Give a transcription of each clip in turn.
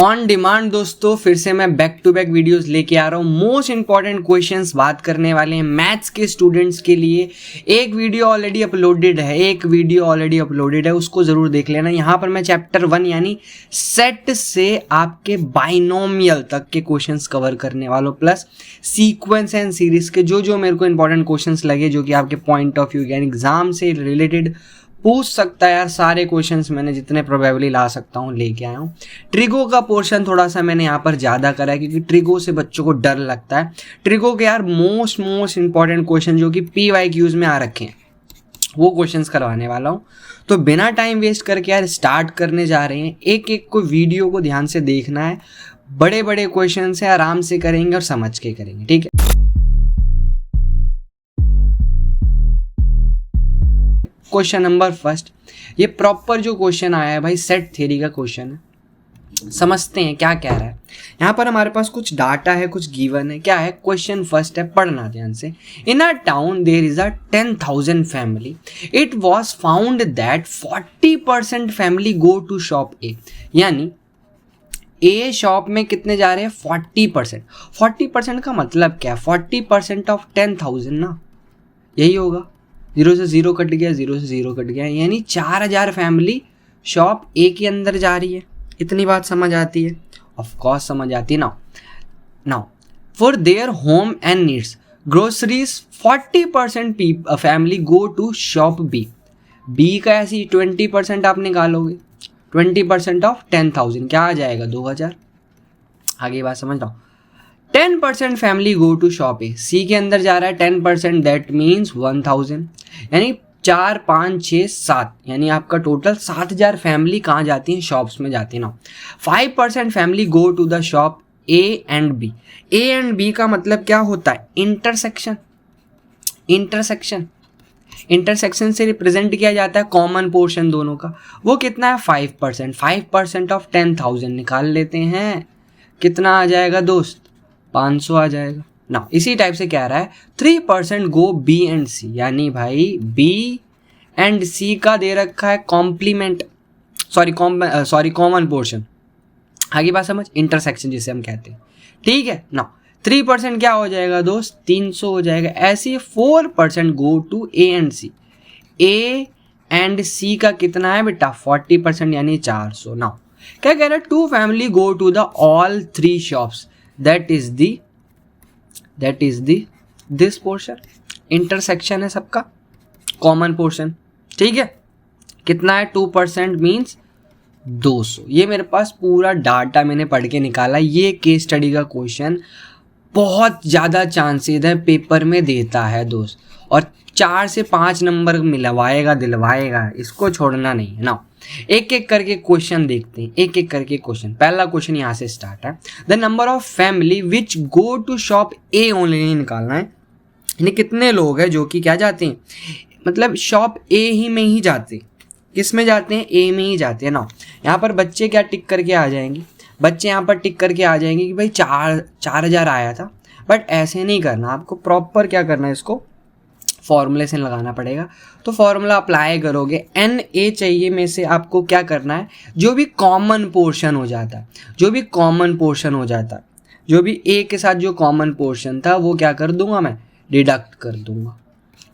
On demand दोस्तों फिर से मैं बैक टू बैक वीडियोस लेके आ रहा हूँ। मोस्ट इंपॉर्टेंट क्वेश्चंस बात करने वाले हैं मैथ्स के स्टूडेंट्स के लिए। एक वीडियो ऑलरेडी अपलोडेड है, उसको ज़रूर देख लेना। यहाँ पर मैं चैप्टर 1 यानी सेट से आपके बाइनोमियल तक के क्वेश्चंस कवर करने वाला हूँ, प्लस सीक्वेंस एंड सीरीज के जो मेरे को इंपॉर्टेंट क्वेश्चंस लगे जो कि आपके पॉइंट ऑफ व्यू यानी एग्जाम से रिलेटेड पूछ सकता है। यार सारे क्वेश्चंस मैंने जितने प्रोबेबली ला सकता हूँ लेके आया हूँ। ट्रिगो का पोर्शन थोड़ा सा मैंने यहाँ पर ज़्यादा करा है क्योंकि ट्रिगो से बच्चों को डर लगता है। ट्रिगो के यार मोस्ट इंपॉर्टेंट क्वेश्चन जो कि PYQs में आ रखे हैं वो क्वेश्चंस करवाने वाला हूँ। तो बिना टाइम वेस्ट करके यार स्टार्ट करने जा रहे हैं। एक एक को वीडियो को ध्यान से देखना है। बड़े क्वेश्चन है, आराम से करेंगे और समझ के करेंगे, ठीक है। क्वेश्चन नंबर फर्स्ट, ये प्रॉपर जो क्वेश्चन आया है भाई सेट थ्योरी का क्वेश्चन है। समझते हैं क्या कह रहा है। यहाँ पर हमारे पास कुछ डाटा है, कुछ गिवन है। क्या है क्वेश्चन फर्स्ट है, पढ़ना ध्यान से। In a town there is a 10,000 family. It was found that 40% family go to shop A. यानी ए शॉप में कितने जा रहे हैं 40%। 40% का मतलब क्या है? 40% ऑफ 10,000 ना, यही होगा। 0 से 0 कट गया, 0 से 0 कट गया, यानी 4,000 फैमिली शॉप ए के अंदर जा रही है। इतनी बात समझ आती है? ऑफ कोर्स समझ आती है। Now for their home and needs groceries 40% family go to shop B. B का ऐसी 20% आप निकालोगे। 20% ऑफ 10,000 क्या आ जाएगा? 2,000। आगे बात समझ लो। 10% family go to shop A. C के अंदर जा रहा है 10%, दैट मीन्स 1,000। यानी 4, 5, 6, 7, यानी आपका टोटल 7,000 फैमिली कहाँ जाती हैं? शॉप्स में जाती है ना। 5% family go to the shop A and B. A and B का मतलब क्या होता है? इंटरसेक्शन से रिप्रेजेंट किया जाता है कॉमन पोर्शन दोनों का। वो कितना है? 5%। 5% ऑफ 10,000 निकाल लेते हैं, कितना आ जाएगा दोस्त? 500 आ जाएगा ना। इसी टाइप से कह रहा है 3% गो बी एंड सी। यानी भाई बी एंड सी का दे रखा है कॉम्प्लीमेंट, कॉमन पोर्शन। आगे बात समझ, इंटरसेक्शन जिसे हम कहते हैं, ठीक है ना। 3% क्या हो जाएगा दोस्त? 300 हो जाएगा। ऐसे 4% go to A and C. A and C का कितना है बेटा? 40%, यानी 400। ना क्या कह रहा है? 2 family go to the all 3 shops, that is the this portion. Intersection है सबका, कॉमन पोर्शन, ठीक है। कितना है? 2% मीन्स 200। ये मेरे पास पूरा डाटा मैंने पढ़ के निकाला। ये केस स्टडी का क्वेश्चन बहुत ज़्यादा चांसेस है पेपर में देता है दोस्त, और 4 से 5 नंबर दिलवाएगा, इसको छोड़ना नहीं है ना। एक एक करके क्वेश्चन देखते हैं, एक एक करके क्वेश्चन। पहला क्वेश्चन यहाँ से स्टार्ट है। The number of family which go to shop A only निकालना है। यानी कितने लोग हैं जो कि क्या जाते हैं, मतलब शॉप ए ही में ही जाते हैं। किस में जाते हैं? ए में ही जाते हैं ना। यहाँ पर बच्चे क्या टिक करके आ जाएंगे? बच्चे यहाँ पर टिक करके आ जाएंगे कि भाई 4,000 आया था। बट ऐसे नहीं करना, आपको प्रॉपर क्या करना है, इसको फॉर्मूले से लगाना पड़ेगा। तो फॉर्मूला अप्लाई करोगे, एन ए चाहिए में से आपको क्या करना है? जो भी कॉमन पोर्शन हो जाता है, जो भी ए के साथ जो कॉमन पोर्शन था वो क्या कर दूंगा मैं? डिडक्ट कर दूंगा,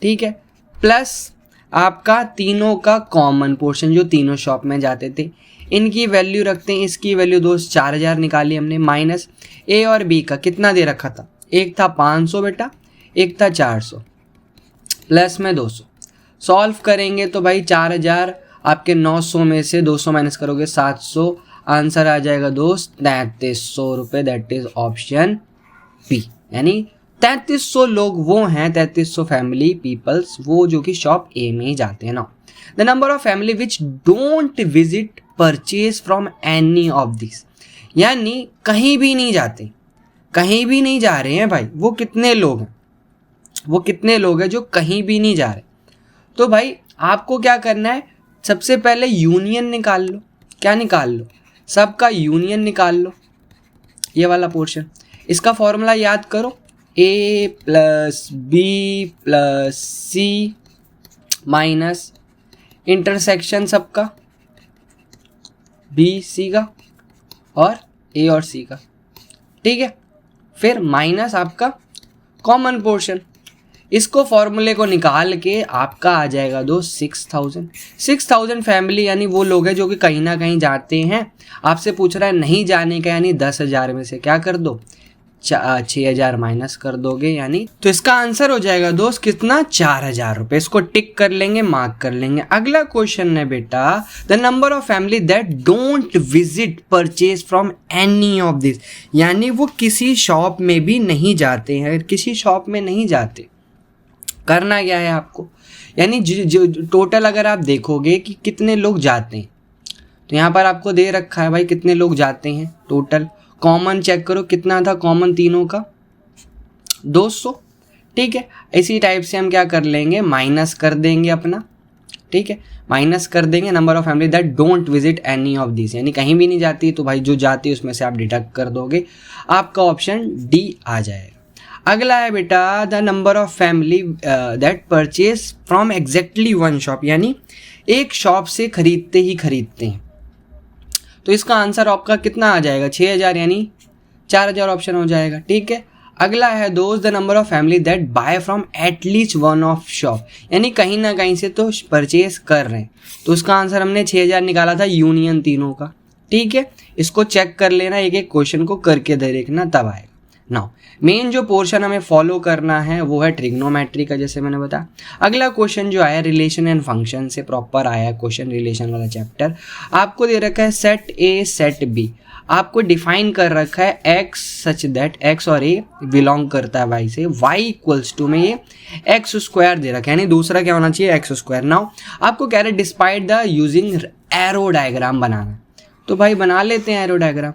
ठीक है। प्लस आपका तीनों का कॉमन पोर्शन जो तीनों शॉप में जाते थे, इनकी वैल्यू रखते हैं। इसकी वैल्यू दोस्त 4,000 निकाली हमने, माइनस ए और बी का कितना दे रखा था? एक था 500 बेटा, एक था 400, प्लस में 200। सॉल्व करेंगे तो भाई 4,000 आपके 900 में से 200 माइनस करोगे 700, आंसर आ जाएगा दोस्त 3,300 रुपये। That is option B. यानी 3,300 लोग वो हैं, 3,300 फैमिली पीपल्स वो जो कि शॉप ए में ही जाते हैं ना। The number of family which don't visit purchase from any of this. यानी कहीं भी नहीं जाते, कहीं भी नहीं जा रहे हैं भाई। वो कितने लोग हैं जो कहीं भी नहीं जा रहे? तो भाई आपको क्या करना है? सबसे पहले यूनियन निकाल लो। क्या निकाल लो? सबका यूनियन निकाल लो, ये वाला पोर्शन। इसका फॉर्मूला याद करो, ए प्लस बी प्लस सी माइनस इंटरसेक्शन सबका बी सी का और ए और सी का, ठीक है। फिर माइनस आपका कॉमन पोर्शन, इसको फॉर्मूले को निकाल के आपका आ जाएगा दोस्त 6000। 6000 फैमिली यानी वो लोग हैं जो कि कहीं ना कहीं जाते हैं। आपसे पूछ रहा है नहीं जाने का, यानी 10,000 में से क्या कर दो, 6,000 माइनस कर दोगे, यानी तो इसका आंसर हो जाएगा दोस्त कितना, 4,000 रुपये। इसको टिक कर लेंगे, मार्क कर लेंगे। अगला क्वेश्चन है बेटा, the number of family that don't visit purchase from any of this, यानी वो किसी शॉप में भी नहीं जाते हैं। किसी शॉप में नहीं जाते, करना क्या है आपको, यानी जो टोटल अगर आप देखोगे कि कितने लोग जाते हैं, तो यहाँ पर आपको दे रखा है भाई कितने लोग जाते हैं टोटल। कॉमन चेक करो कितना था कॉमन तीनों का, 200, ठीक है। इसी टाइप से हम क्या कर लेंगे, माइनस कर देंगे अपना, ठीक है, माइनस कर देंगे number of family that don't visit any of this, यानी कहीं भी नहीं जाती, तो भाई जो जाती है उसमें से आप डिडक्ट कर दोगे, आपका ऑप्शन डी आ जाएगा। अगला है बेटा, the number of family that purchase from exactly one shop, यानी एक शॉप से खरीदते ही खरीदते हैं, तो इसका आंसर आपका कितना आ जाएगा, 6,000, यानी 4,000 ऑप्शन हो जाएगा, ठीक है। अगला है दोस्त, the number of family that bye from at least one of shop, यानी कहीं ना कहीं से तो परचेज कर रहे हैं, तो उसका आंसर हमने 6,000 निकाला था यूनियन तीनों का, ठीक है। इसको चेक कर लेना, एक एक क्वेश्चन को करके देखना, तब आएगा। नाउ मेन जो पोर्शन हमें फॉलो करना है वो है ट्रिग्नोमेट्री का, जैसे मैंने बताया। अगला क्वेश्चन जो आया रिलेशन एंड फंक्शन से प्रॉपर आया क्वेश्चन, रिलेशन वाला चैप्टर। आपको दे रखा है सेट ए सेट बी, आपको डिफाइन कर रखा है एक्स सच दैट एक्स और ए बिलोंग करता है वाई से, वाई इक्वल्स टू में ये एक्स स्क्वायर दे रखा है, यानी दूसरा क्या होना चाहिए, एक्स स्क्वायर। नाउ आपको कह रहे despite the using arrow diagram बनाना, तो भाई बना लेते हैं एरो डायग्राम,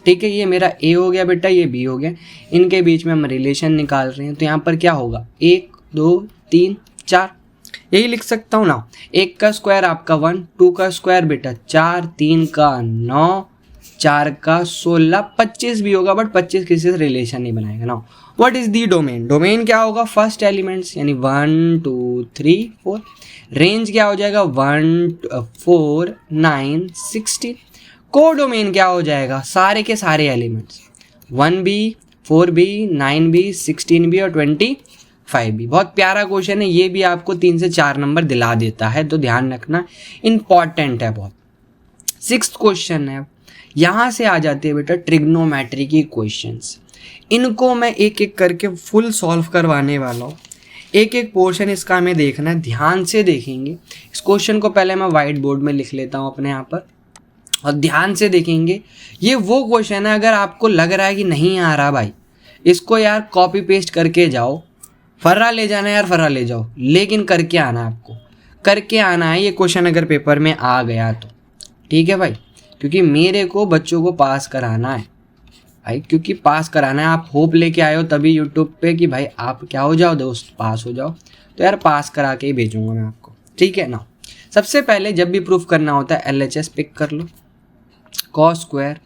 ठीक है। ये मेरा ए हो गया बेटा, ये बी हो गया, इनके बीच में हम रिलेशन निकाल रहे हैं, तो यहाँ पर क्या होगा, 1 2 3 4, यही लिख सकता हूँ ना। 1 का स्क्वायर आपका 1, 2 का स्क्वायर बेटा 4, 3 का 9, 4 का 16, 25 भी होगा, बट 25 किसी से रिलेशन नहीं बनाएगा ना। What is the domain, domain क्या होगा, फर्स्ट एलिमेंट्स, यानी 1 2 3 4। रेंज क्या हो जाएगा, 1 4 9 16। कोडोमेन क्या हो जाएगा, सारे के सारे elements, 1B 4B 9B 16B और 25B। बहुत प्यारा क्वेश्चन है, ये भी आपको 3 से 4 नंबर दिला देता है, तो ध्यान रखना, इंपॉर्टेंट है बहुत। 6th क्वेश्चन है, यहाँ से आ जाते हैं बेटा ट्रिग्नोमेट्री की क्वेश्चंस। इनको मैं एक एक करके फुल सॉल्व करवाने वाला हूँ, एक एक पोर्शन इसका हमें देखना है, ध्यान से देखेंगे। इस क्वेश्चन को पहले मैं व्हाइट बोर्ड में लिख लेता हूँ अपने यहाँ पर, और ध्यान से देखेंगे। ये वो क्वेश्चन है, अगर आपको लग रहा है कि नहीं आ रहा भाई, इसको यार कॉपी पेस्ट करके जाओ, फर्रा ले जाना है यार, फर्रा ले जाओ, लेकिन करके आना है, आपको करके आना है ये क्वेश्चन अगर पेपर में आ गया तो, ठीक है भाई, क्योंकि मेरे को बच्चों को पास कराना है भाई, क्योंकि पास कराना है। आप होप लेके आए हो तभी यूट्यूब पे कि भाई आप क्या हो जाओ दोस्त, पास हो जाओ, तो यार पास करा के ही भेजूंगा मैं आपको, ठीक है ना। सबसे पहले जब भी प्रूफ करना होता है LHS पिक कर लो, कॉस स्क्वायर,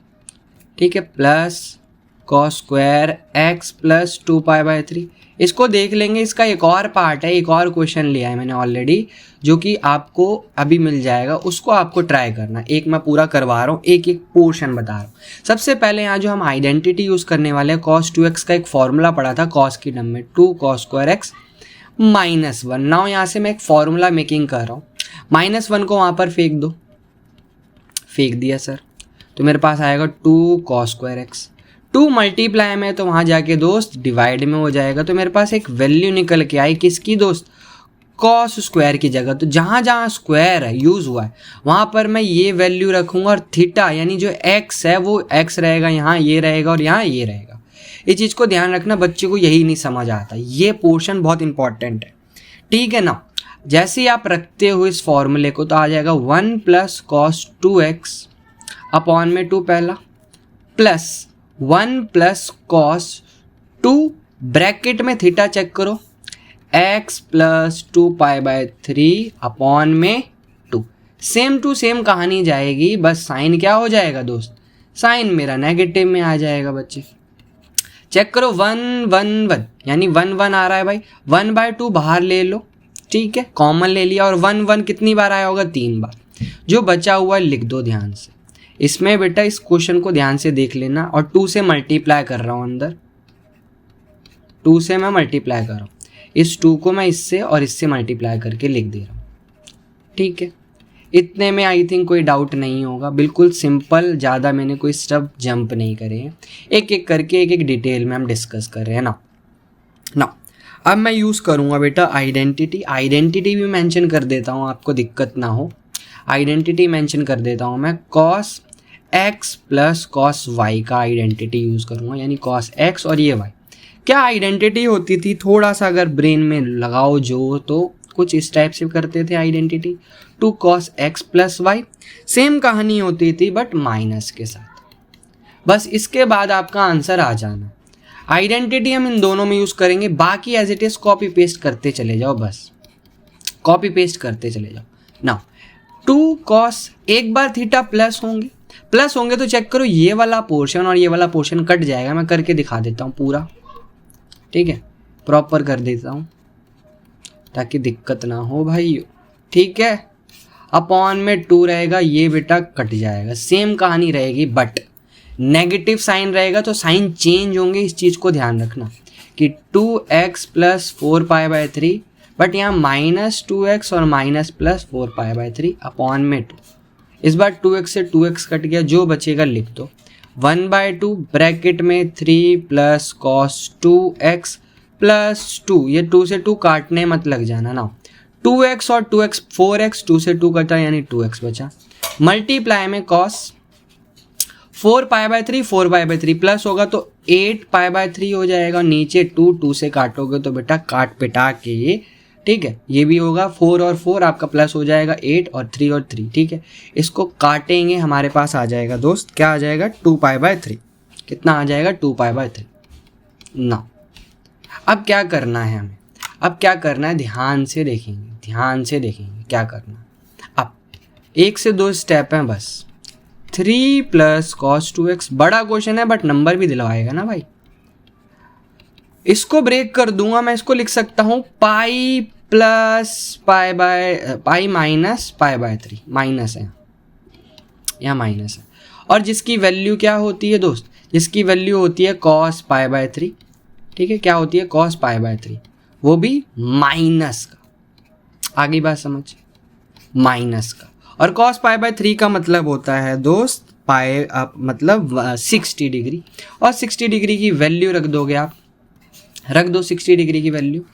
ठीक है, plus cos square X plus 2π/3। इसको देख लेंगे, इसका एक और पार्ट है, एक और क्वेश्चन लिया है मैंने ऑलरेडी, जो कि आपको अभी मिल जाएगा, उसको आपको ट्राई करना। एक मैं पूरा करवा रहा हूँ, एक एक पोर्शन बता रहा हूँ। सबसे पहले यहाँ जो हम आइडेंटिटी यूज़ करने वाले हैं, cos 2x का एक फॉर्मूला पड़ा था, cos की टर्म में 2 cos स्क्वायर x -1। नाउ यहाँ से मैं एक फॉर्मूला मेकिंग कर रहा हूँ, -1 को वहाँ पर फेंक दो, फेंक दिया सर, तो मेरे पास आएगा 2 cos स्क्वायर x। 2 मल्टीप्लाई में तो वहाँ जाके दोस्त डिवाइड में हो जाएगा, तो मेरे पास एक वैल्यू निकल के आई किसकी दोस्त, cos स्क्वायर की जगह। तो जहाँ जहाँ स्क्वायर है यूज़ हुआ है वहाँ पर मैं ये वैल्यू रखूँगा, और थीटा यानी जो x है वो x रहेगा, यहाँ ये रहेगा और यहाँ ये रहेगा। ये चीज़ को ध्यान रखना, बच्चे को यही नहीं समझ आता, ये पोर्शन बहुत इंपॉर्टेंट है, ठीक है ना। जैसे ही आप रखते हो इस फॉर्मूले को, तो आ जाएगा 1 + cos 2x अपॉन में 2 पहला, प्लस 1 + cos 2 ब्रैकेट में थीटा चेक करो, x + 2π/3 अपॉन में 2। सेम टू सेम कहानी जाएगी, बस साइन क्या हो जाएगा दोस्त, साइन मेरा नेगेटिव में आ जाएगा। बच्चे चेक करो, 1 1 1 यानी 1 1 आ रहा है भाई, 1/2 बाहर ले लो, ठीक है, कॉमन ले लिया, और 1 1 कितनी बार आया होगा, 3 बार। जो बचा हुआ लिख दो ध्यान से, इसमें बेटा इस क्वेश्चन को ध्यान से देख लेना, और 2 से मल्टीप्लाई कर रहा हूँ अंदर, 2 से मैं मल्टीप्लाई कर रहा हूँ, इस 2 को मैं इससे और इससे मल्टीप्लाई करके लिख दे रहा हूँ। ठीक है, इतने में आई थिंक कोई डाउट नहीं होगा, बिल्कुल सिंपल, ज़्यादा मैंने कोई स्टेप जंप नहीं करे हैं, एक एक करके एक एक डिटेल में हम डिस्कस कर रहे हैं ना। अब मैं यूज़ करूँगा बेटा आइडेंटिटी भी मेंशन कर देता हूँ, आपको दिक्कत ना हो, आइडेंटिटी मेंशन कर देता हूँ मैं, cos x plus cos y का आइडेंटिटी यूज़ करूँगा, यानी cos x और ये y क्या आइडेंटिटी होती थी, थोड़ा सा अगर ब्रेन में लगाओ जो, तो कुछ इस टाइप से करते थे identity, 2 cos x plus y, same कहानी होती थी बट माइनस के साथ। बस इसके बाद आपका आंसर आ जाना। आइडेंटिटी हम इन दोनों में यूज़ करेंगे, बाकी as it is copy paste करते चले जाओ, बस कॉपी पेस्ट करते चले जाओ ना। 2 cos, एक बार थीटा प्लस होंगे तो चेक करो, ये वाला पोर्शन और ये वाला पोर्शन कट जाएगा, मैं करके दिखा देता हूँ पूरा, ठीक है, प्रॉपर कर देता हूँ ताकि दिक्कत ना हो भाई। ठीक है, अपॉन में 2 रहेगा, ये बेटा कट जाएगा, सेम कहानी रहेगी, बट नेगेटिव साइन रहेगा तो साइन चेंज होंगे, इस चीज़ को ध्यान रखना कि 2x प्लस 4π/3, बट यहाँ माइनस 2x और माइनस प्लस 4π/3 अपॉन में 2, इस बार 2x से 2x कट गया, जो बचेगा लिख दो 1/2 ब्रैकेट में 3 प्लस cos 2x प्लस 2, ये 2 से 2 काटने मत लग जाना ना, 2x और 2x 4x, 2 से 2 कटा यानी 2x बचा, मल्टीप्लाई में cos 4π/3 4π/3 प्लस होगा तो 8π/3 हो जाएगा, नीचे 2 से काटोगे तो बेटा काट पिटा के ये, ठीक है, ये भी होगा 4 और 4 आपका प्लस हो जाएगा 8 और 3 और 3, ठीक है, इसको काटेंगे, हमारे पास आ जाएगा दोस्त, क्या आ जाएगा 2π/3, कितना आ जाएगा 2π/3 ना। अब क्या करना है हमें, अब क्या करना है, ध्यान से देखेंगे क्या करना। अब 1 से 2 स्टेप हैं बस, 3 प्लस cos 2x, बड़ा क्वेश्चन है बट नंबर भी दिलवाएगा ना भाई, इसको ब्रेक कर दूंगा मैं, इसको लिख सकता हूँ pi plus pi minus π/3, minus है यहाँ माइनस है, और जिसकी वैल्यू क्या होती है दोस्त, जिसकी वैल्यू होती है cos π/3, ठीक है, क्या होती है cos π/3, वो भी माइनस का, आगे बात समझ, माइनस का, और cos π/3 का मतलब होता है दोस्त पाए आप मतलब 60 डिग्री, और 60 डिग्री की वैल्यू रख दोगे आप, रख दो 60 डिग्री की वैल्यू,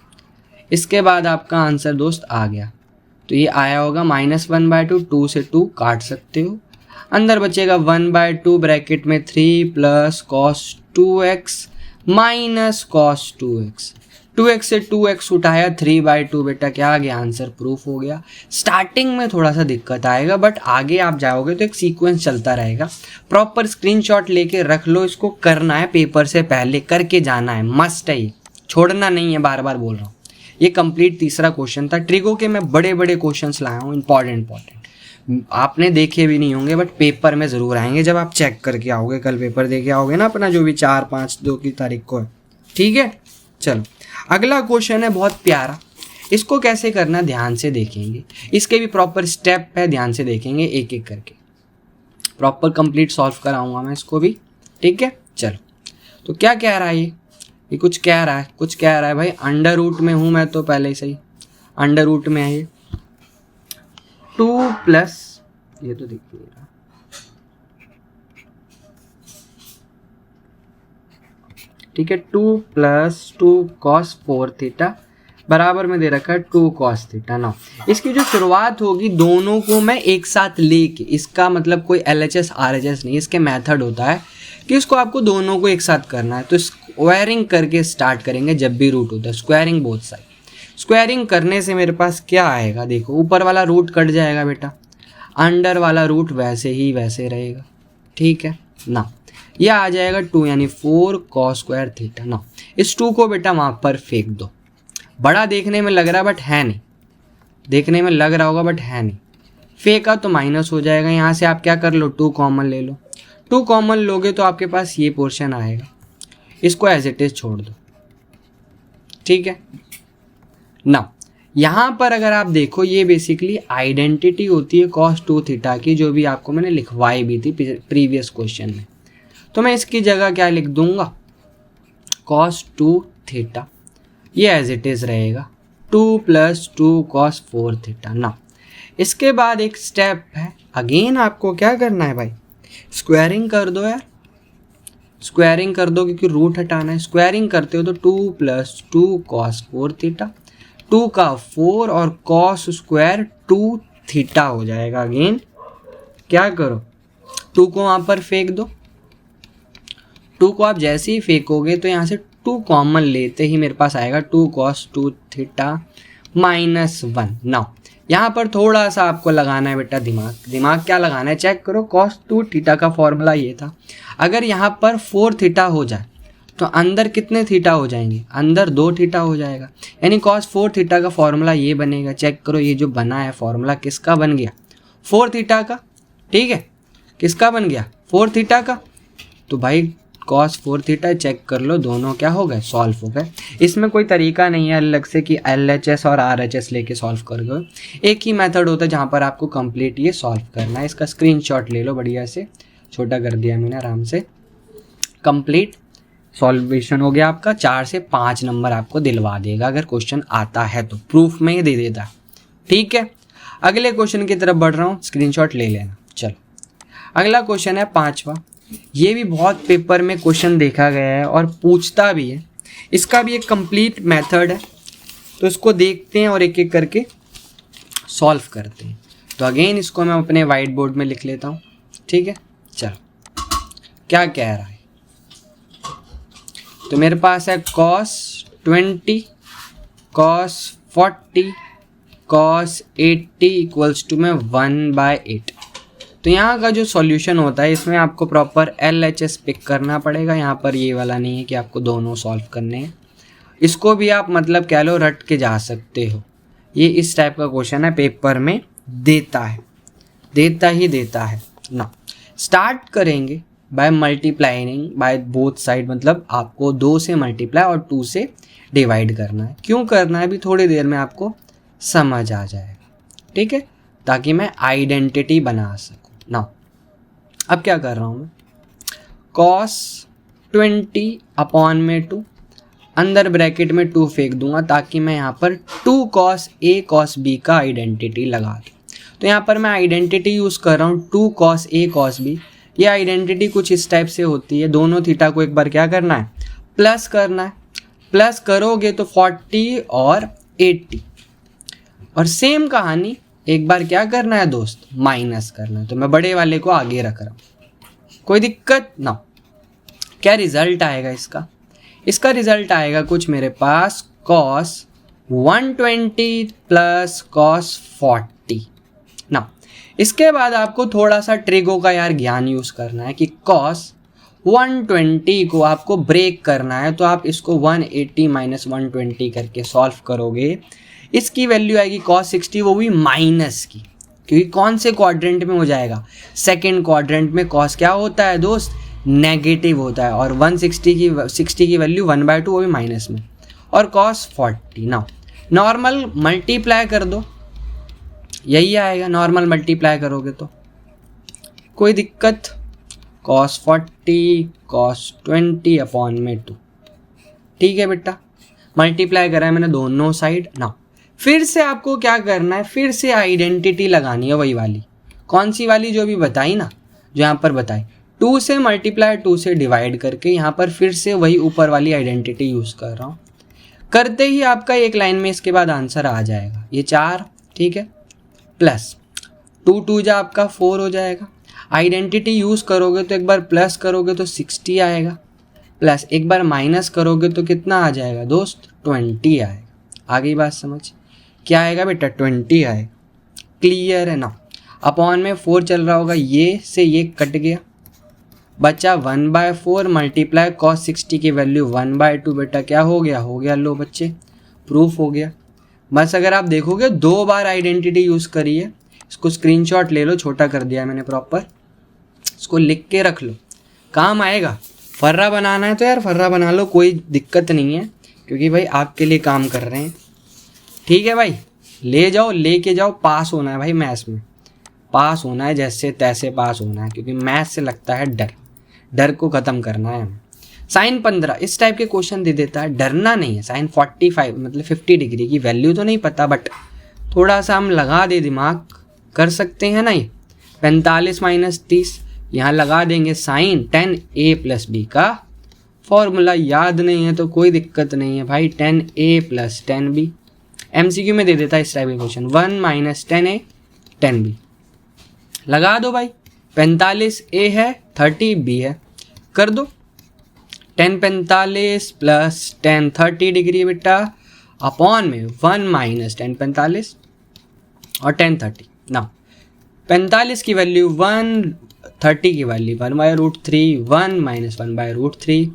इसके बाद आपका आंसर दोस्त आ गया, तो ये आया होगा -1/2, 2 से 2 काट सकते हो, अंदर बचेगा 1/2 ब्रैकेट में 3 plus cos 2x minus cos 2x, 2x से 2x उठाया 3/2, बेटा क्या आ गया आंसर, प्रूफ हो गया। स्टार्टिंग में थोड़ा सा दिक्कत आएगा बट आगे आप जाओगे तो एक सीक्वेंस चलता रहेगा, प्रॉपर स्क्रीनशॉट लेके रख लो, इसको करना है पेपर से पहले, करके जाना है, मस्ट है, ये छोड़ना नहीं है, बार बार बोल रहा हूँ। ये कंप्लीट तीसरा क्वेश्चन था, ट्रिगो के मैं बड़े बड़े क्वेश्चंस लाया हूँ, इंपॉर्टेंट, आपने देखे भी नहीं होंगे बट पेपर में ज़रूर आएंगे जब आप चेक करके आओगे, कल पेपर दे के आओगे ना अपना, जो भी 4-5-2 की तारीख को है, ठीक है। चलो अगला क्वेश्चन है बहुत प्यारा, इसको कैसे करना ध्यान से देखेंगे, इसके भी प्रॉपर स्टेप है, ध्यान से देखेंगे, एक एक करके प्रॉपर कंप्लीट सॉल्व कराऊंगा मैं इसको भी, ठीक है। चलो तो क्या कह रहा है ये कुछ कह रहा है भाई, अंडर रूट में हूँ मैं तो पहले से ही, अंडर रूट में है ये 2 प्लस, ये तो देखिए ठीक है, 2 प्लस 2 cos 4 थीटा बराबर में दे रखा है 2 cos थीटा ना। इसकी जो शुरुआत होगी दोनों को मैं एक साथ लेके, इसका मतलब कोई LHS RHS नहीं, इसके मेथड होता है कि इसको आपको दोनों को एक साथ करना है, तो स्क्वायरिंग करके स्टार्ट करेंगे जब भी रूट होता है, स्क्वायरिंग बोथ साइड, स्क्वायरिंग करने से मेरे पास क्या आएगा, देखो ऊपर वाला रूट कट जाएगा बेटा, अंडर वाला रूट वैसे ही वैसे रहेगा, ठीक है ना, यह आ जाएगा 2 यानी 4 cos स्क्वायर थीटा ना। इस 2 को बेटा वहाँ पर फेंक दो, बड़ा देखने में लग रहा है बट है नहीं, देखने में लग रहा होगा बट है नहीं, फेंका तो माइनस हो जाएगा, यहाँ से आप क्या कर लो 2 कॉमन ले लो, 2 कॉमन लोगे तो आपके पास ये पोर्शन आएगा, इसको एज इट इज छोड़ दो, ठीक है ना। यहाँ पर अगर आप देखो ये बेसिकली आइडेंटिटी होती है cos 2 थीटा की, जो भी आपको मैंने लिखवाई भी थी प्रीवियस क्वेश्चन में। तो मैं इसकी जगह क्या लिख दूंगा, cos 2 थीटा, ये एज इट इज़ रहेगा 2 + 2 cos 4 थीटा ना। इसके बाद एक स्टेप है, अगेन आपको क्या करना है भाई, स्क्वायरिंग कर दो यार, स्क्वायरिंग कर दो क्योंकि रूट हटाना है। स्क्वायरिंग करते हो तो 2 + 2 cos 4 थीटा, 2 का 4 और cos स्क्वायर 2 थीटा हो जाएगा। अगेन क्या करो, 2 को वहाँ पर फेंक दो, 2 को आप जैसे ही फेंकोगे तो यहाँ से 2 कॉमन लेते ही मेरे पास आएगा 2 cos 2 थीटा -1। नाउ यहाँ पर थोड़ा सा आपको लगाना है बेटा दिमाग, दिमाग क्या लगाना है, चेक करो। cos 2 थीटा का फॉर्मूला ये था, अगर यहाँ पर 4 थीटा हो जाए तो अंदर कितने थीटा हो जाएंगे, अंदर 2 थीटा हो जाएगा, यानी cos 4 थीटा का फॉर्मूला ये बनेगा। चेक करो ये जो बना है फॉर्मूला किसका बन गया, 4 थीटा का, ठीक है, किसका बन गया, 4 थीटा का। तो भाई cos 4 थीटा चेक कर लो, दोनों क्या हो गए, सॉल्व हो गए। इसमें कोई तरीका नहीं है अलग से कि LHS और RHS लेके सॉल्व कर गए, एक ही मेथड होता है जहाँ पर आपको कंप्लीट ये सॉल्व करना है। इसका स्क्रीनशॉट ले लो, बढ़िया से छोटा कर दिया मैंने आराम से। कंप्लीट सॉल्वेशन हो गया आपका, 4 से 5 नंबर आपको दिलवा देगा अगर क्वेश्चन आता है तो, प्रूफ में ही दे देता है। ठीक है, अगले क्वेश्चन की तरफ बढ़ रहा हूँ, स्क्रीनशॉट ले लेना। चलो अगला क्वेश्चन है 5वां, ये भी बहुत पेपर में क्वेश्चन देखा गया है और पूछता भी है, इसका भी एक कंप्लीट मेथड है, तो इसको देखते हैं और एक एक करके सॉल्व करते हैं। तो अगेन इसको मैं अपने वाइट बोर्ड में लिख लेता हूँ, ठीक है। चलो क्या कह रहा है, तो मेरे पास है cos 20 cos 40 cos 80 equals to में 1/8। तो यहाँ का जो सॉल्यूशन होता है इसमें आपको प्रॉपर LHS पिक करना पड़ेगा, यहाँ पर ये वाला नहीं है कि आपको दोनों सॉल्व करने हैं। इसको भी आप मतलब कह लो रट के जा सकते हो, ये इस टाइप का क्वेश्चन है, पेपर में देता है, देता ही देता है ना। स्टार्ट करेंगे by multiplying by both side, मतलब आपको 2 से मल्टीप्लाई और 2 से डिवाइड करना है। क्यों करना है अभी थोड़ी देर में आपको समझ आ जाएगा, ठीक है, ताकि मैं आइडेंटिटी बना सकूँ ना। अब क्या कर रहा हूँ मैं, cos 20 अपॉन में 2, अंदर ब्रैकेट में 2 फेंक दूंगा ताकि मैं यहाँ पर 2 cos A cos B का आइडेंटिटी लगा दूँ। तो यहाँ पर मैं आइडेंटिटी यूज़ कर रहा हूँ 2 cos A cos B। ये आइडेंटिटी कुछ इस टाइप से होती है, दोनों थीटा को एक बार क्या करना है, प्लस करना है, प्लस करोगे तो 40 और 80, और सेम कहानी एक बार क्या करना है दोस्त, माइनस करना है। तो मैं बड़े वाले को आगे रख रहा हूँ, कोई दिक्कत ना। क्या रिजल्ट आएगा इसका, इसका रिजल्ट आएगा कुछ मेरे पास cos 120 प्लस cos 40 ना। इसके बाद आपको थोड़ा सा ट्रिगो का यार ज्ञान यूज़ करना है कि cos 120 को आपको ब्रेक करना है, तो आप इसको 180 माइनस 120 करके सॉल्व करोगे, इसकी वैल्यू आएगी cos 60, वो भी माइनस की, क्योंकि कौन से क्वाड्रेंट में हो जाएगा, सेकंड क्वाड्रेंट में cos क्या होता है दोस्त, नेगेटिव होता है, और 60 की वैल्यू 1/2 वो भी माइनस में, और cos 40 ना। नॉर्मल मल्टीप्लाई कर दो, यही आएगा, नॉर्मल मल्टीप्लाई करोगे तो कोई दिक्कत, cos 40 cos 20 अपॉन में 2, ठीक है बेटा, मल्टीप्लाई करा है मैंने दोनों साइड ना। फिर से आपको क्या करना है, फिर से आइडेंटिटी लगानी है, वही वाली, कौन सी वाली, जो भी बताई ना, जो यहाँ पर बताई, 2 से मल्टीप्लाई 2 से डिवाइड करके यहाँ पर फिर से वही ऊपर वाली आइडेंटिटी यूज़ कर रहा हूँ। करते ही आपका एक लाइन में इसके बाद आंसर आ जाएगा, ये 4, ठीक है, प्लस 2 2 जा आपका 4 हो जाएगा। आइडेंटिटी यूज़ करोगे तो एक बार प्लस करोगे तो 60 आएगा, प्लस एक बार माइनस करोगे तो कितना आ जाएगा दोस्त, 20 आएगा। आगे बात समझ, क्या आएगा बेटा, 20 आएगा, क्लियर है ना। अपॉन में 4 चल रहा होगा, ये से ये कट गया, बचा 1/4 मल्टीप्लाई cos 60 की वैल्यू 1/2, बेटा क्या हो गया, लो बच्चे प्रूफ हो गया। बस अगर आप देखोगे 2 बार आइडेंटिटी यूज़ करी है, इसको स्क्रीनशॉट ले लो, छोटा कर दिया मैंने प्रॉपर, इसको लिख के रख लो, काम आएगा। फर्रा बनाना है तो यार फर्रा बना लो, कोई दिक्कत नहीं है, क्योंकि भाई आपके लिए काम कर रहे हैं, ठीक है भाई। ले जाओ, लेके जाओ, पास होना है भाई मैथ्स में, पास होना है, जैसे तैसे पास होना है, क्योंकि मैथ्स से लगता है डर, डर को ख़त्म करना है हमें। साइन 15 इस टाइप के क्वेश्चन दे देता है, डरना नहीं है। साइन 45 मतलब 50 डिग्री की वैल्यू तो नहीं पता, बट थोड़ा सा हम लगा दे, दिमाग कर सकते हैं नहीं। 45 माइनस 30 यहाँ लगा देंगे साइन 10a प्लस बी का फॉर्मूला, याद नहीं है तो कोई दिक्कत नहीं है भाई, 10a प्लस 10b। MCQ में दे देता है इस टाइप के क्वेश्चन, 1 माइनस 10a 10b लगा दो भाई। 45a है, 30b है, कर दो। 10 45 प्लस 10 30 डिग्री बेटा, अपॉन में 1 माइनस 10 45 और 10 30 ना। 45 की वैल्यू 1, 30 की वैल्यू 1/√3, 1 माइनस 1/√3,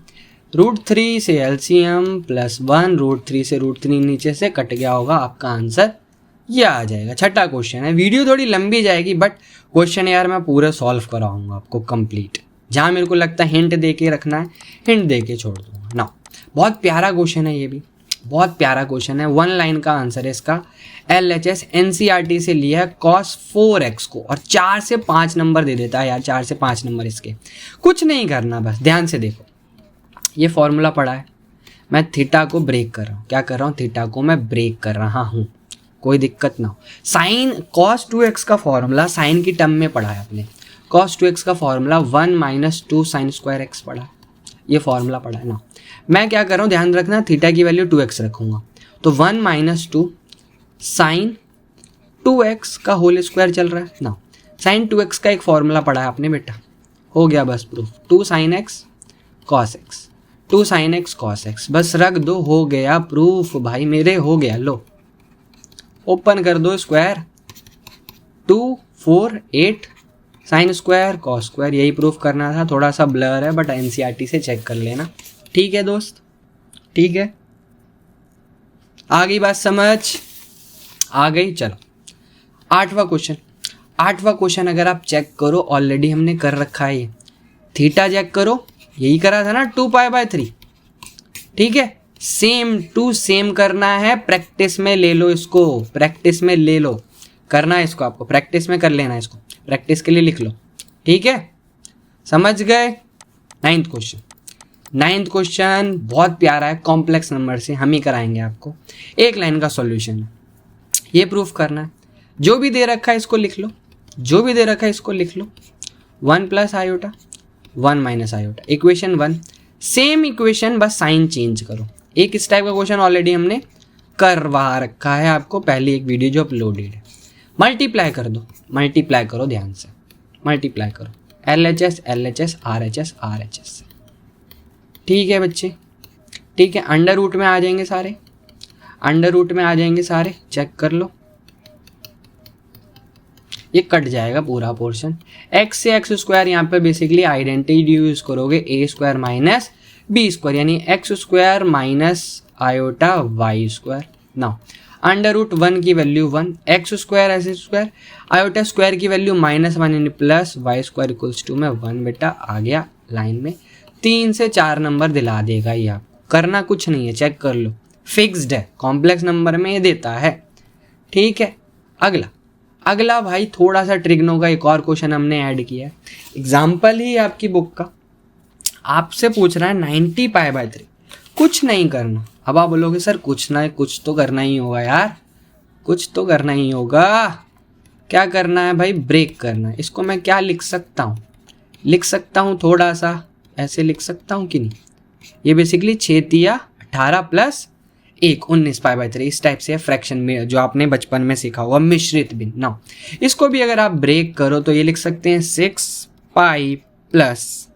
√3 से LCM प्लस 1, √3 से √3 नीचे से कट गया होगा, आपका आंसर ये आ जाएगा। छठा क्वेश्चन है, वीडियो थोड़ी लंबी जाएगी बट क्वेश्चन यार मैं पूरा सॉल्व कराऊंगा आपको कंप्लीट, जहाँ मेरे को लगता है हिंट दे के रखना है, हिंट दे के छोड़ दूंगा ना। बहुत प्यारा क्वेश्चन है, ये भी बहुत प्यारा क्वेश्चन है, 1 लाइन का आंसर है इसका। LHS NCERT से लिया है cos 4x को, और 4 से 5 नंबर दे देता है यार, 4 से 5 नंबर इसके। कुछ नहीं करना, बस ध्यान से देखो, ये फॉर्मूला पढ़ा है, मैं थीटा को ब्रेक कर रहा हूँ, क्या कर रहा हूँ, थीटा को मैं ब्रेक कर रहा हूँ, कोई दिक्कत ना हो। साइन cos 2x का फॉर्मूला साइन की टर्म में पढ़ा है आपने, cos 2x का formula 1 minus 2 sine square x पढ़ा है, ये फॉर्मूला पढ़ा है ना। मैं क्या कर रहा हूँ, ध्यान रखना, थीटा की वैल्यू 2x रखूँगा, तो 1 माइनस 2 साइन 2x का होल स्क्वायर चल रहा है ना। साइन 2x का एक फॉर्मूला पढ़ा है आपने बेटा, हो गया बस proof, 2 sine x cos x, 2 sine x cos x, बस रख दो, हो गया प्रूफ भाई मेरे, हो गया। लो ओपन कर दो square, 2 4 8 sine square cos square, यही प्रूफ करना था। थोड़ा सा ब्लर है बट NCERT से चेक कर लेना, ठीक है दोस्त, ठीक है, आ गई बात समझ, आ गई। चलो 8वां क्वेश्चन, 8वां क्वेश्चन अगर आप चेक करो, ऑलरेडी हमने कर रखा है ये, थीटा चेक करो, यही करा था ना 2π/3, ठीक है, सेम टू सेम करना है, प्रैक्टिस में ले लो इसको, प्रैक्टिस में ले लो, करना है इसको, आपको प्रैक्टिस में कर लेना है इसको, प्रैक्टिस के लिए लिख लो, ठीक है, समझ गए। 9th क्वेश्चन, 9th क्वेश्चन बहुत प्यारा है, कॉम्प्लेक्स नंबर से हम ही कराएंगे आपको, एक लाइन का सॉल्यूशन है, ये प्रूफ करना है। जो भी दे रखा है इसको लिख लो, जो भी दे रखा है इसको लिख लो, 1 plus iota 1 minus iota, equation 1, same equation बस साइन चेंज करो। एक इस टाइप का क्वेश्चन ऑलरेडी हमने करवा रखा है आपको, पहली एक वीडियो जो अपलोडेड है। मल्टीप्लाई कर दो, मल्टीप्लाई करो ध्यान से, मल्टीप्लाई करो, LHS LHS RHS RHS, ठीक है बच्चे, ठीक है। अंडर रूट में आ जाएंगे सारे, अंडर रूट में आ जाएंगे सारे, चेक कर लो, ये कट जाएगा पूरा पोर्शन। x से एक्स स्क्वायर, यहाँ पे बेसिकली आइडेंटिटी यूज करोगे, a square minus b square, यानी x square minus iota y square ना। अंडर रूट 1 की value 1, x square S square, iota square की वैल्यू -1 यानी plus y square equals to में 1 बेटा आ गया लाइन में। 3 से 4 नंबर दिला देगा ये, आप करना कुछ नहीं है, चेक कर लो, फिक्स्ड है, कॉम्प्लेक्स नंबर में ये देता है, ठीक है। अगला, अगला भाई थोड़ा सा ट्रिग्नो का एक और क्वेश्चन हमने ऐड किया है, एग्जाम्पल ही आपकी बुक का, आपसे पूछ रहा है 90π/3, कुछ नहीं करना। अब आप बोलोगे सर कुछ ना, कुछ तो करना ही होगा यार, कुछ तो करना ही होगा, क्या करना है भाई, ब्रेक करना है। इसको मैं क्या लिख सकता हूँ, लिख सकता हूँ थोड़ा सा ऐसे लिख सकता हूँ कि नहीं, ये बेसिकली 6 18 प्लस 1 19π/3 इस टाइप से है, फ्रैक्शन में जो आपने बचपन में सीखा होगा, मिश्रित भिन्न ना। इसको भी अगर आप ब्रेक करो तो ये लिख सकते हैं 6π प्लस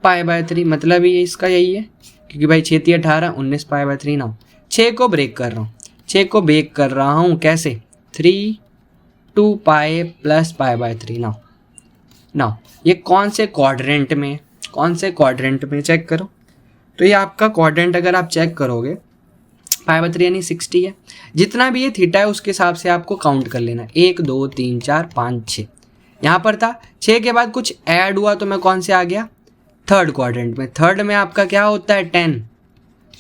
π/3, मतलब ये इसका यही है, क्योंकि भाई 6 18 19π/3 ना। 6 को ब्रेक कर रहा हूँ, 6 को ब्रेक कर रहा हूँ कैसे, 3 2π प्लस π/3 ना। ना ये कौन से क्वाड्रेंट में, कौन से क्वाड्रेंट में चेक करो, तो ये आपका क्वाड्रेंट अगर आप चेक करोगे π/3 यानी 60 है, जितना भी ये थीटा है उसके हिसाब से आपको काउंट कर लेना, 1 2 3 4 5 6, यहाँ पर था 6 के बाद कुछ ऐड हुआ तो मैं कौन से आ गया, थर्ड क्वाड्रेंट में। थर्ड में आपका क्या होता है 10,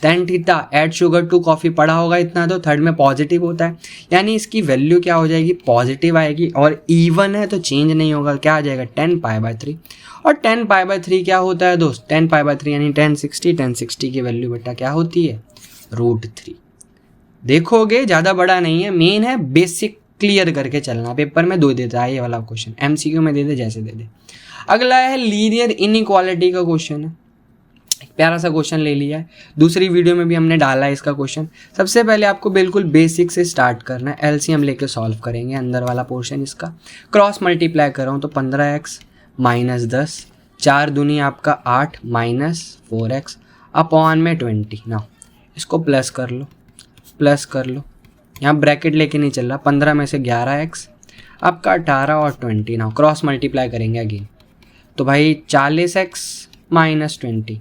tan theta add sugar to coffee पढ़ा होगा इतना, तो थर्ड में पॉजिटिव होता है, यानी इसकी वैल्यू क्या हो जाएगी, पॉजिटिव आएगी, और इवन है तो चेंज नहीं होगा, क्या आ जाएगा 10π/3। और 10π/3 क्या होता है दोस्त, 10π/3 यानी 1060 की वैल्यू बेटा क्या होती है, √3। देखोगे ज़्यादा बड़ा नहीं है, मेन है बेसिक क्लियर करके चलना, पेपर में 2 देता है ये वाला क्वेश्चन, MCQ में दे दे जैसे दे दे। अगला है लीनियर इनइक्वालिटी का क्वेश्चन है, प्यारा सा क्वेश्चन ले लिया है, दूसरी वीडियो में भी हमने डाला है इसका क्वेश्चन। सबसे पहले आपको बिल्कुल बेसिक से स्टार्ट करना है, LCM लेके सॉल्व करेंगे अंदर वाला पोर्शन इसका। क्रॉस मल्टीप्लाई कर रहा हूँ तो 15x - 10, 4 दूनी आपका 8 - 4x अपॉन में 20। ना इसको प्लस कर लो, प्लस कर लो, यहाँ ब्रैकेट लेके नहीं चल रहा, 15 में से 11x आपका 18 और 20। ना क्रॉस मल्टीप्लाई करेंगे अगेन, तो भाई 40x - 20,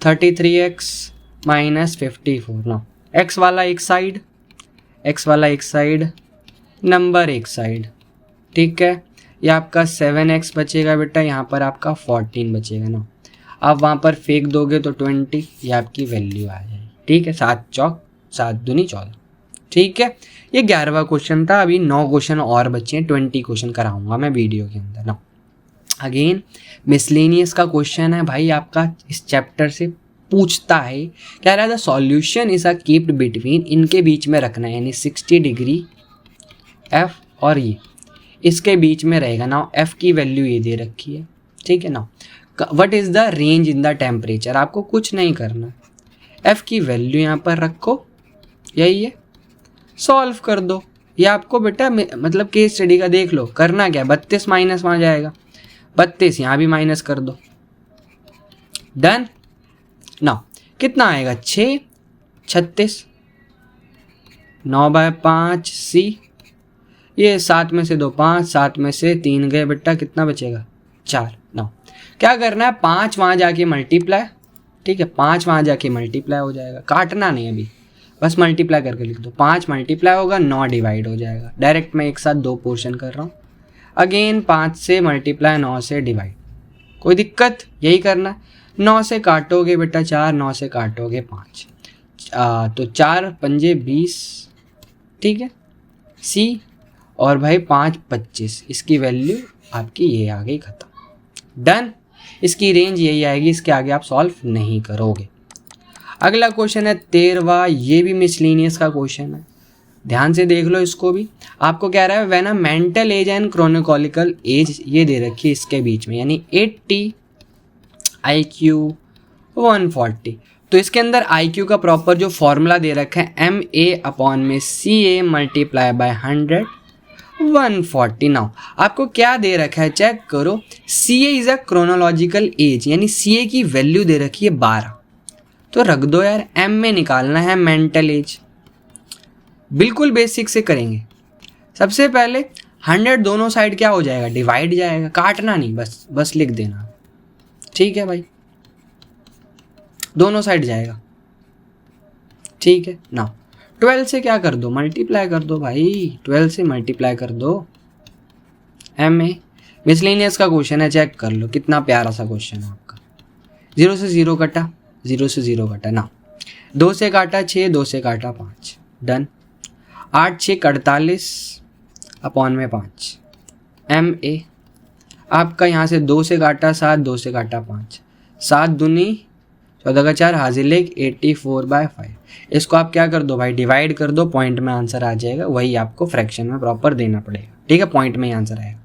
33x - 54। ना x वाला एक साइड, x वाला एक साइड, नंबर एक साइड, ठीक है। ये आपका 7x बचेगा बेटा, यहाँ पर आपका 14 बचेगा। ना आप वहाँ पर फेंक दोगे तो 20, ये आपकी वैल्यू आ जाएगी, ठीक है। 7 चौक 7 दूनी 14, ठीक है। ये 11वां क्वेश्चन था, अभी 9 क्वेश्चन और बचे हैं, 20 क्वेश्चन कराऊंगा मैं वीडियो के अंदर। ना अगेन मिसलेनियस का क्वेश्चन है भाई, आपका इस चैप्टर से पूछता है, कह रहा है the solution is a keeped between, इनके बीच में रखना है, यानी 60 डिग्री F और ये इसके बीच में रहेगा। ना F की वैल्यू ये दे रखी है, ठीक है। ना what is the range in the temperature, आपको कुछ नहीं करना, F की वैल्यू यहाँ पर रखो, यही है, सॉल्व कर दो। ये आपको बेटा मतलब केस स्टडी का देख लो, करना क्या, 32 माइनस वहाँ जाएगा, 32 यहाँ भी माइनस कर दो, डन। ना कितना आएगा, 6 36, 9/5 C, ये 7 में से 2 5, 7 में से 3 गए बेटा, कितना बचेगा 4। ना क्या करना है, 5 वहाँ जाके मल्टीप्लाई, ठीक है, 5 वहाँ जाके मल्टीप्लाई हो जाएगा, काटना नहीं अभी, बस मल्टीप्लाई करके लिख दो। 5 मल्टीप्लाई होगा, 9 डिवाइड हो जाएगा, डायरेक्ट मैं एक साथ 2 पोर्शन कर रहा हूँ। अगेन 5 से मल्टीप्लाई, 9 से डिवाइड, कोई दिक्कत, यही करना। 9 से काटोगे बेटा 4, 9 से काटोगे 5, तो 4 पंजे 20, ठीक है C, और भाई 5 25, इसकी वैल्यू आपकी ये आ गई, खत्म, डन। इसकी रेंज यही आएगी, इसके आगे आप सॉल्व नहीं करोगे। अगला क्वेश्चन है 13वां, ये भी मिसलेनियस का क्वेश्चन है, ध्यान से देख लो इसको भी। आपको कह रहा है when a mental age and chronological age, ये दे रखी है इसके बीच में, यानी 80 IQ 140, तो इसके अंदर IQ का प्रॉपर जो फॉर्मूला दे रखा है MA/CA × 100 140। नाउ आपको क्या दे रखा है, चेक करो, CA is a chronological age, यानी CA की वैल्यू दे रखी है 12, तो रख दो यार, M में निकालना है मेंटल एज, बिल्कुल बेसिक से करेंगे। सबसे पहले 100 दोनों साइड क्या हो जाएगा, डिवाइड जाएगा, काटना नहीं, बस लिख देना, ठीक है भाई, दोनों साइड जाएगा, ठीक है। ना 12 से क्या कर दो, मल्टीप्लाई कर दो भाई, 12 से मल्टीप्लाई कर दो। MA मिसलेनियस का क्वेश्चन है, चेक कर लो, कितना प्यारा सा क्वेश्चन है आपका। 0 से 0 कटा, 0 से 0 कटा, ना 2 से काटा 6, 2 से काटा 5, डन। 8 6 48 अपॉन में 5। MA आपका यहाँ से 2 से काटा 7, 2 से काटा 5, 7 दूनी 14 का 4, हाजिर 84/5। इसको आप क्या कर दो भाई, डिवाइड कर दो, पॉइंट में आंसर आ जाएगा, वही आपको फ्रैक्शन में प्रॉपर देना पड़ेगा, ठीक है, पॉइंट में ही आंसर आएगा।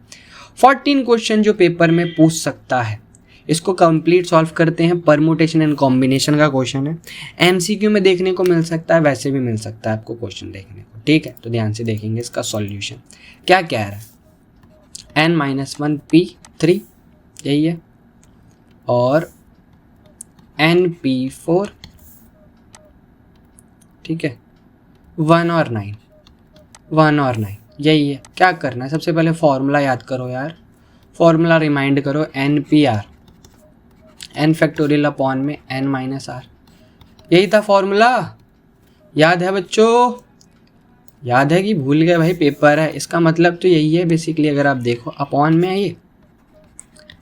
14 क्वेश्चन जो पेपर में पूछ सकता है, इसको कंप्लीट सॉल्व करते हैं। परमुटेशन एंड कॉम्बिनेशन का क्वेश्चन है, MCQ में देखने को मिल सकता है, वैसे भी मिल सकता है आपको क्वेश्चन देखने को, ठीक है। तो ध्यान से देखेंगे इसका सॉल्यूशन क्या कह रहा है, n-1 P3 यही है, और NP4, ठीक है, 1 और 9, 1 और 9 यही है। क्या करना है, सबसे पहले फॉर्मूला याद करो यार, फॉर्मूला रिमाइंड करो, NPR n फैक्टोरियल अपॉन में n-r, यही था फॉर्मूला, याद है बच्चों, याद है कि भूल गए भाई, पेपर है, इसका मतलब तो यही है बेसिकली। अगर आप देखो अपॉन में है, ये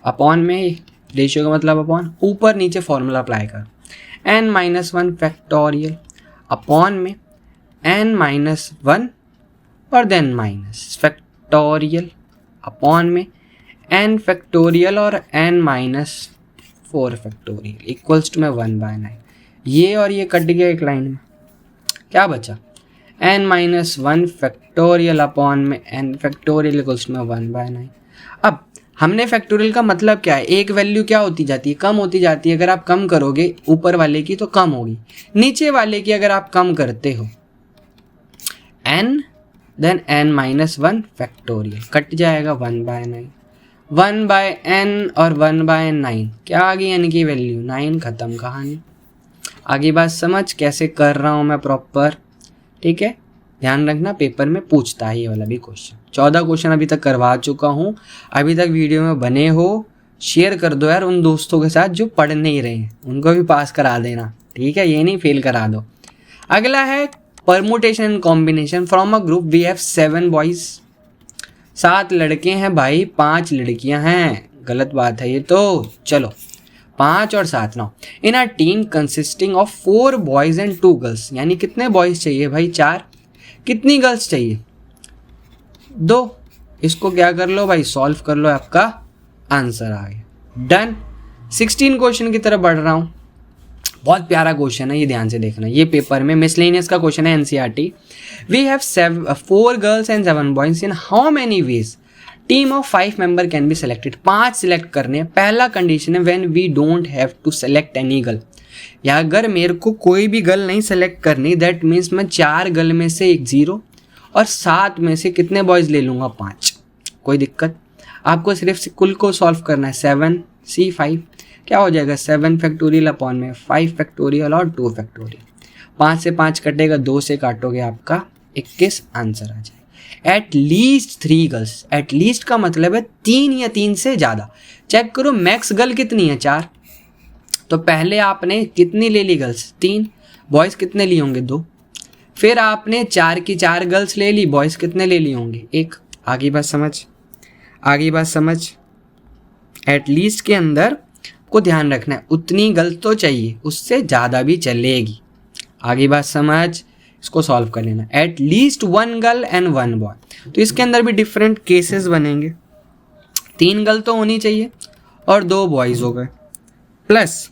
अपॉन में, ये रेशियो का मतलब अपॉन, ऊपर नीचे फॉर्मूला अप्लाई कर, n-1 फैक्टोरियल अपॉन में n-1 और देन माइनस फैक्टोरियल अपॉन में n फैक्टोरियल और n-4 फैक्टोरियल इक्वल्स टू में 1/9। ये और ये कट गया एक लाइन में, क्या बचा n-1 फैक्टोरियल अपॉन में n फैक्टोरियल इक्वल्स टू में 1/9। अब हमने फैक्टोरियल का मतलब क्या है, एक वैल्यू क्या होती जाती है, कम होती जाती है। अगर आप कम करोगे ऊपर वाले की तो कम होगी, नीचे वाले की अगर आप कम करते हो n then n-1 factorial cut जाएगा 1/9। 1/n और 1/9 क्या आ गई n की वैल्यू 9, ख़त्म कहानी। आगे बात समझ कैसे कर रहा हूँ मैं प्रॉपर, ठीक है। ध्यान रखना पेपर में पूछता है ये वाला भी क्वेश्चन। 14 क्वेश्चन अभी तक करवा चुका हूँ, अभी तक वीडियो में बने हो शेयर कर दो यार उन दोस्तों के साथ जो पढ़ नहीं रहे हैं, उनको भी पास करा देना, ठीक है, ये नहीं फेल करा दो। अगला है permutation and combination from a group we have 7 boys. 7 लड़के हैं भाई, 5 लड़कियां हैं, गलत बात है ये तो। चलो 5 और 7 नौ in a team consisting of 4 boys and 2 girls, यानी कितने बॉयज चाहिए भाई 4, कितनी गर्ल्स चाहिए 2। इसको क्या कर लो भाई सॉल्व कर लो, आपका आंसर आ गया। डन। 16 क्वेश्चन की तरफ बढ़ रहा हूँ, बहुत प्यारा क्वेश्चन है ये, ध्यान से देखना। ये पेपर में मिसलेनियस का क्वेश्चन है NCERT. We have 4 girls and 7 boys in how many ways team of 5 member can be selected. 5 select करने हैं। पहला कंडीशन है when we don't have to select any girl, या अगर मेरे को कोई भी गर्ल नहीं सेलेक्ट करनी, दैट मीन्स मैं 4 गर्ल में से एक 0 और 7 में से कितने बॉयज ले लूँगा 5, कोई दिक्कत। आपको सिर्फ कुल को सॉल्व करना है। 7C5 क्या हो जाएगा 7 फैक्टोरियल अपॉन में 5 फैक्टोरियल और 2 फैक्टोरियल। 5 से 5 कटेगा, 2 से काटोगे आपका 21 आंसर आ जाएगा। At least 3 girls, at least का मतलब है 3 या 3 से ज़्यादा। चेक करो मैक्स गर्ल कितनी है 4, तो पहले आपने कितनी ले ली गर्ल्स 3, बॉयज़ कितने लिए होंगे 2। फिर आपने 4 की 4 गर्ल्स ले ली, बॉयज़ कितने ले लिए होंगे 1। आगे बात समझ, आगे बात समझ। एट लीस्ट के अंदर को ध्यान रखना है, उतनी गर्ल्स तो चाहिए, उससे ज़्यादा भी चलेगी। आगे बात समझ, इसको सॉल्व कर लेना। At least 1 girl and 1 boy, तो इसके अंदर भी डिफरेंट केसेस बनेंगे। 3 गर्ल तो होनी चाहिए और 2 बॉयज़ हो गए, प्लस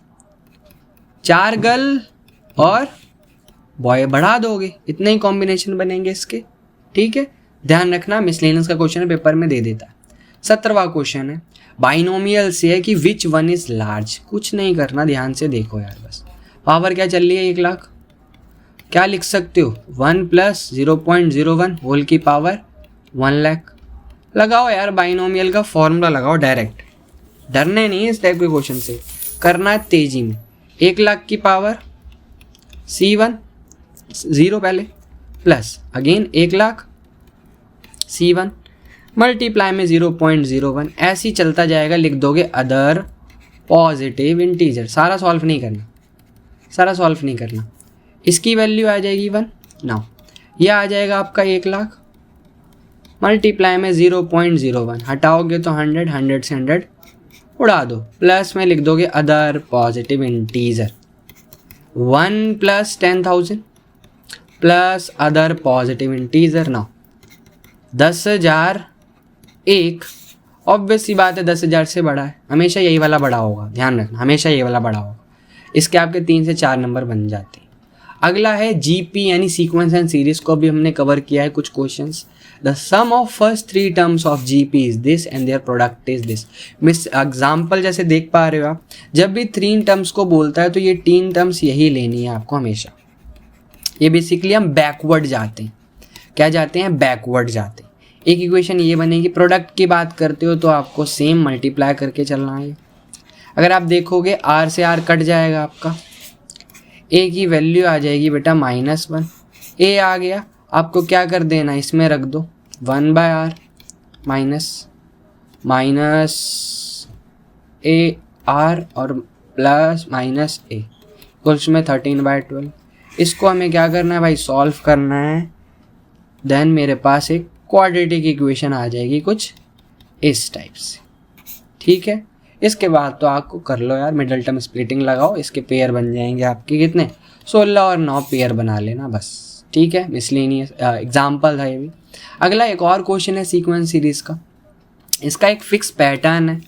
4 गर्ल और बॉय बढ़ा दोगे, इतने ही कॉम्बिनेशन बनेंगे इसके, ठीक है। ध्यान रखना मिसलेनियस का क्वेश्चन पेपर में दे देता है। 17वां क्वेश्चन है बाइनोमियल से है कि विच वन इज लार्ज। कुछ नहीं करना, ध्यान से देखो यार बस। पावर क्या चल रही है 1 लाख, क्या लिख सकते हो 1 + 0.01 होल की पावर 1 लाख। लगाओ यार बाइनोमियल का फॉर्मूला लगाओ डायरेक्ट, डरने नहीं है इस टाइप के क्वेश्चन से, करना है तेजी में। 1 लाख की पावर C1 0 पहले plus again 1 lakh C1 multiply में 0.01, ऐसे ही चलता जाएगा। लिख दोगे अदर पॉजिटिव इंटीजर। सारा सॉल्व नहीं करना, सारा सॉल्व नहीं करना। इसकी वैल्यू आ जाएगी 1 नाउ, ये आ जाएगा आपका 1 लाख मल्टीप्लाई में 0.01, हटाओगे तो 100, 100 से 100 उड़ा दो, प्लस में लिख दोगे other positive integer 1 + 10,000 plus other positive integer. Now 10,001 obvious सी बात है 10,000 से बड़ा है, हमेशा यही वाला बड़ा होगा, ध्यान रखना हमेशा ये वाला बड़ा होगा। इसके आपके 3 से 4 नंबर बन जाते हैं। अगला है जीपी यानी सीक्वेंस एंड सीरीज, को भी हमने कवर किया है कुछ questions. The sum of first 3 terms of GP is this and their product is this. मिस एग्जाम्पल जैसे देख पा रहे हो आप, जब भी 3 टर्म्स को बोलता है तो ये 3 टर्म्स यही लेनी है आपको हमेशा। ये बेसिकली हम बैकवर्ड जाते हैं, क्या जाते हैं बैकवर्ड जाते हैं। एक इक्वेशन ये बनेगी, प्रोडक्ट की बात करते हो तो आपको सेम मल्टीप्लाई करके चलना है। अगर आप देखोगे R से R कट जाएगा आपका, A की वैल्यू आ जाएगी बेटा -1, A आ गया, आपको क्या कर देना इसमें रख दो 1/R माइनस AR और प्लस -A कुछ में 13/12। इसको हमें क्या करना है भाई सॉल्व करना है। देन मेरे पास एक क्वाड्रेटिक इक्वेशन आ जाएगी कुछ इस टाइप से, ठीक है। इसके बाद तो आपको कर लो यार, मिडल टर्म स्प्लिटिंग लगाओ, इसके पेयर बन जाएंगे आपके कितने 16 और 9 पेयर बना लेना बस, ठीक है। मिसलेनियस एग्जाम्पल है ये भी। अगला एक और क्वेश्चन है सीक्वेंस सीरीज का, इसका एक फिक्स पैटर्न है,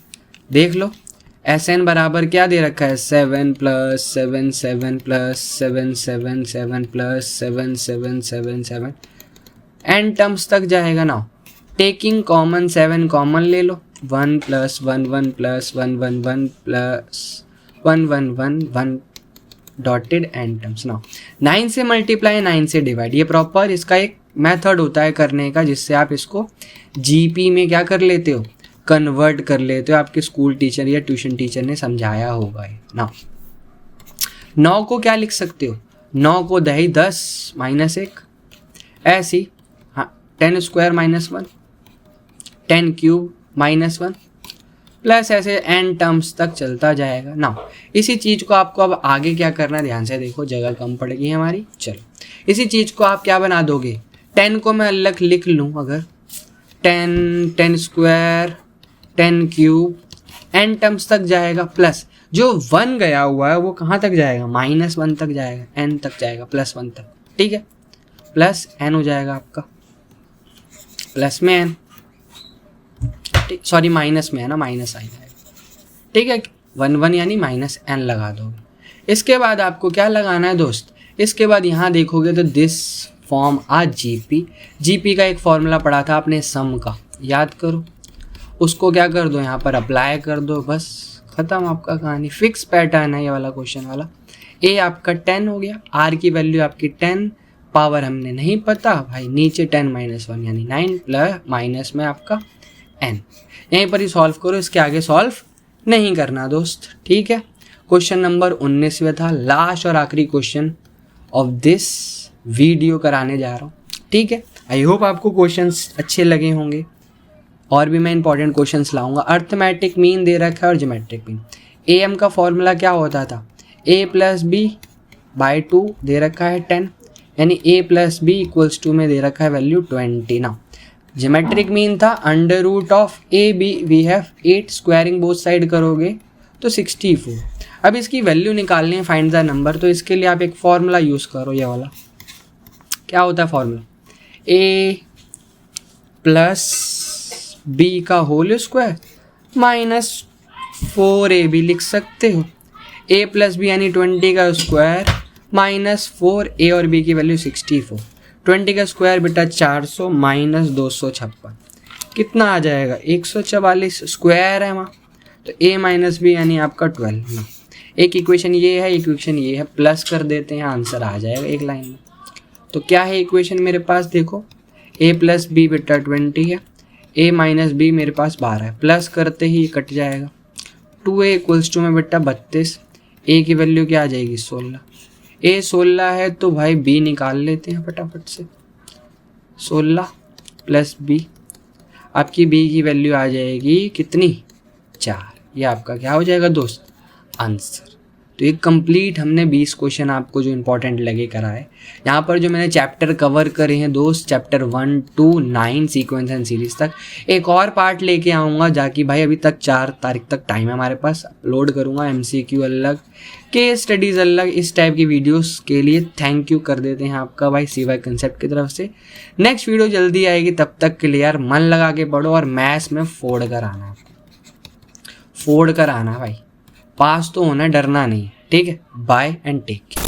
देख लो। Sn बराबर क्या दे रखा है 7 + 7 7 + 7 7 7 + 7 7 7 7 n टर्म्स तक जाएगा ना। टेकिंग कॉमन 7 कॉमन ले लो, 1 + 1 1 + 1 1 1 + 1 1 1 1 डॉटेड n टर्म्स ना। 9 से मल्टीप्लाई 9 से डिवाइड, ये प्रॉपर इसका एक मेथड होता है करने का, जिससे आप इसको जीपी में क्या कर लेते हो, कन्वर्ट कर लेते हो। आपके स्कूल टीचर या ट्यूशन टीचर ने समझाया होगा ये ना। 9 को क्या लिख सकते हो, 9 को दही 10 - 1 ऐसी, हाँ 10 स्क्वायर -1, 10 क्यूब -1 प्लस ऐसे n टर्म्स तक चलता जाएगा ना। इसी चीज़ को आपको अब आगे क्या करना है, ध्यान से देखो, जगह कम पड़ेगी हमारी। चलो इसी चीज़ को आप क्या बना दोगे, 10 को मैं अलग लिख लूँ अगर, 10 स्क्वायर 10 क्यूब n टर्म्स तक जाएगा, प्लस जो 1 गया हुआ है वो कहाँ तक जाएगा, -1 तक जाएगा, n तक जाएगा +1 तक, ठीक है। प्लस n हो जाएगा आपका, प्लस में n, सॉरी माइनस में है ना, माइनस आ जाएगा, ठीक है। 1 1 यानी -n लगा दोगे। इसके बाद आपको क्या लगाना है दोस्त, इसके बाद यहाँ देखोगे तो दिस फॉर्म आ जीपी का एक फॉर्मूला पढ़ा था आपने सम का, याद करो, उसको क्या कर दो यहाँ पर अप्लाई कर दो, बस ख़त्म आपका कहानी। फिक्स पैटर्न है ये वाला क्वेश्चन वाला। ए आपका 10 हो गया, आर की वैल्यू आपकी 10, पावर हमने नहीं पता भाई, नीचे 10 - 1 यानी 9 प्लस माइनस में आपका n, यहीं पर ही सॉल्व करो, इसके आगे सॉल्व नहीं करना दोस्त, ठीक है। क्वेश्चन नंबर 19 था, लास्ट और आखिरी क्वेश्चन ऑफ दिस वीडियो कराने जा रहा हूँ, ठीक है। आई होप आपको क्वेश्चंस अच्छे लगे होंगे, और भी मैं इंपॉर्टेंट क्वेश्चंस लाऊंगा। अर्थमेटिक मीन दे रखा है और ज्योमेट्रिक मीन। एम का फॉर्मूला क्या होता था, a + b/2 दे रखा है 10, यानी a + b = 2 में दे रखा है वैल्यू 20 ना। ज्योमेट्रिक मीन था √ab, we have 8, squaring both side करोगे तो 64। अब इसकी वैल्यू निकालनी है, फाइंड द नंबर, तो इसके लिए आप एक फॉर्मूला यूज़ करो, ये वाला क्या होता है फॉर्मूला, a + b का होल स्क्वायर -4ab लिख सकते हो। a + b यानी 20 का स्क्वायर -4a और b की वैल्यू 64, 20 का स्क्वायर बेटा 400 -256 कितना आ जाएगा 144, स्क्वायर है वहाँ, तो a - b यानी आपका 12 ना। एक इक्वेशन ये है, इक्वेशन ये है, प्लस कर देते हैं, आंसर आ जाएगा एक लाइन में। तो क्या है इक्वेशन मेरे पास, देखो a + b बेटा 20 है, a - b मेरे पास 12 है, प्लस करते ही कट जाएगा, 2a = 2 में बेटा 32, a की वैल्यू क्या आ जाएगी 16, a 16 है तो भाई b निकाल लेते हैं फटाफट से, 16 + b, आपकी b की वैल्यू आ जाएगी कितनी 4, ये आपका क्या हो जाएगा दोस्त आंसर। तो ये कंप्लीट हमने 20 क्वेश्चन आपको जो इंपॉर्टेंट लगे कराए। यहाँ पर जो मैंने चैप्टर कवर करे हैं दोस्त, chapter 1 to 9 sequence and series तक, एक और पार्ट लेके आऊँगा, जाकि भाई अभी तक 4 तारीख तक टाइम है हमारे पास, अपलोड करूँगा, MCQ अलग, केस स्टडीज़ अलग, इस टाइप की वीडियोस के लिए थैंक यू कर देते हैं आपका भाई CY कंसेप्ट की तरफ से। नेक्स्ट वीडियो जल्दी आएगी, तब तक के लिए यार मन लगा के पढ़ो और मैथ्स में फोड़ कर आना, फोड़ कर आना भाई, पास तो होना, डरना नहीं, ठीक है। Bye and take care.